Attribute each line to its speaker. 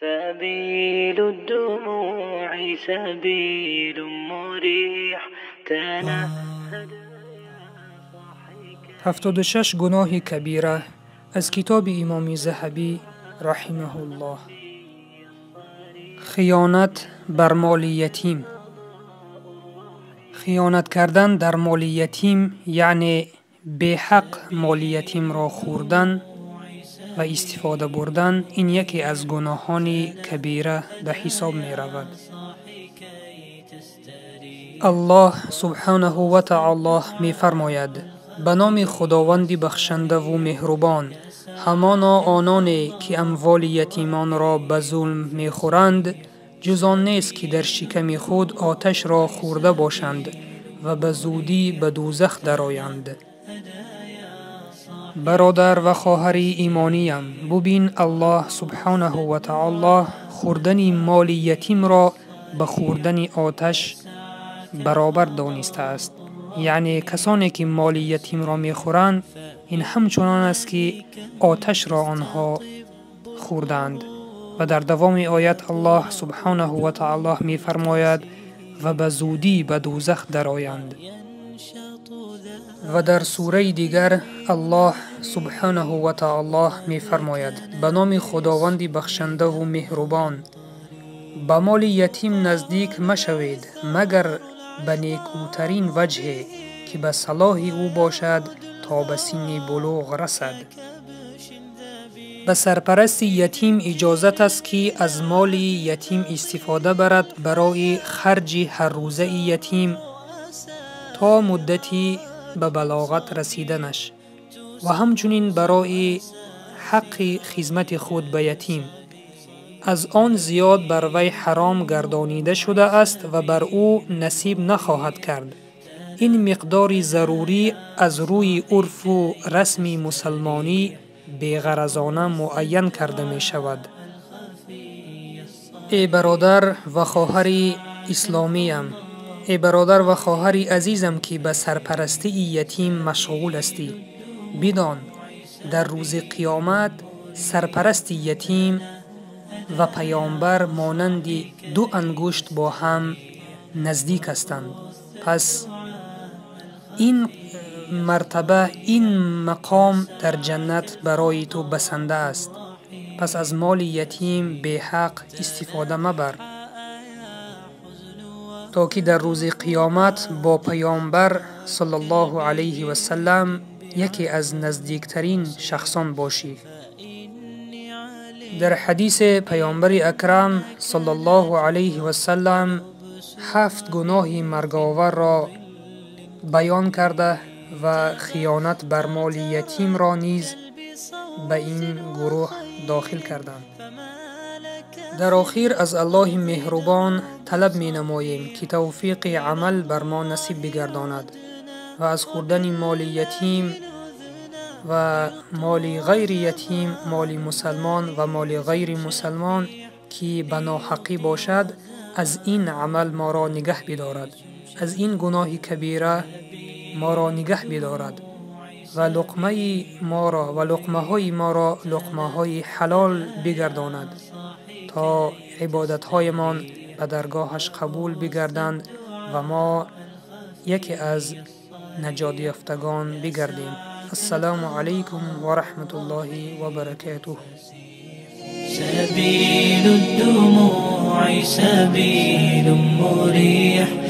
Speaker 1: سبيل الدموع سبيل مريح تنهد.
Speaker 2: 76 گناه کبیره از کتاب امام ذهبی رحمه الله. خیانت بر مال یتیم. خیانت کردن در مال یتیم یعنی به حق مال یتیم را خوردن و استفاده بردن. این یکی از گناهان کبیره به حساب می رود. الله سبحانه و تعالی می فرماید: به نام خداوند بخشنده و مهربان. همانا آنانی که اموال یتیمان را به ظلم می خورند جز آن نیست که در شکم خود آتش را خورده باشند و به زودی به دوزخ درآیند. برادر و خواهر ایمانیم، ببین الله سبحانه و تعالی خوردن مال یتیم را به خوردن آتش برابر دانسته است. یعنی کسانی که مال یتیم را می خورند این همچنان است که آتش را آنها خوردند. و در دوام آیت الله سبحانه و تعالی می فرماید و به زودی به دوزخ درآیند. و در سوره دیگر الله سبحانه و تعالی می فرماید: به نام خداوند بخشنده و مهربان. به مال یتیم نزدیک مشوید مگر به نیکوترین وجهی که به صلاح او باشد تا به سن بلوغ رسد. به سرپرست یتیم اجازت است که از مال یتیم استفاده برد برای خرج هر روزه یتیم تا مدتی به بلاغت رسیدنش و همچنین برای حق خدمت خود به یتیم. از آن زیاد بر وی حرام گردانیده شده است و بر او نصیب نخواهد کرد. این مقدار ضروری از روی عرف و رسم مسلمانی بی‌غرضانه معین کرده می شود. ای برادر و خواهر اسلامیم، ای برادر و خواهر عزیزم که به سرپرستی یتیم مشغول هستی، بدان در روز قیامت سرپرست یتیم و پیامبر مانند دو انگشت با هم نزدیک هستند. پس این مرتبه، این مقام در جنت برای تو بسنده است. پس از مال یتیم به حق استفاده مبر تا که در روز قیامت با پیامبر صلی الله علیه و سلم یکی از نزدیکترین شخصان باشی. در حدیث پیامبر اکرم صلی الله علیه و سلم 7 گناه مرگاور را بیان کرده و خیانت بر مال یتیم را نیز به این گروه داخل کردند. در آخر از الله مهربان طلب می نماییم که توفیق عمل بر ما نصیب بگرداند و از خوردن مال یتیم و مال غیر یتیم، مال مسلمان و مال غیر مسلمان که به ناحقی باشد، از این عمل ما را نگه بدارد، از این گناه کبیره ما را نگه بدارد و لقمه ما را و لقمه های ما را لقمه های حلال بگرداند تا عبادت هایمان به درگاهش قبول بگردند و ما یکی از نجات یافتگان بگردیم. السلام علیکم و رحمت الله و برکاته.
Speaker 1: سبيل الدموع سبيل مريح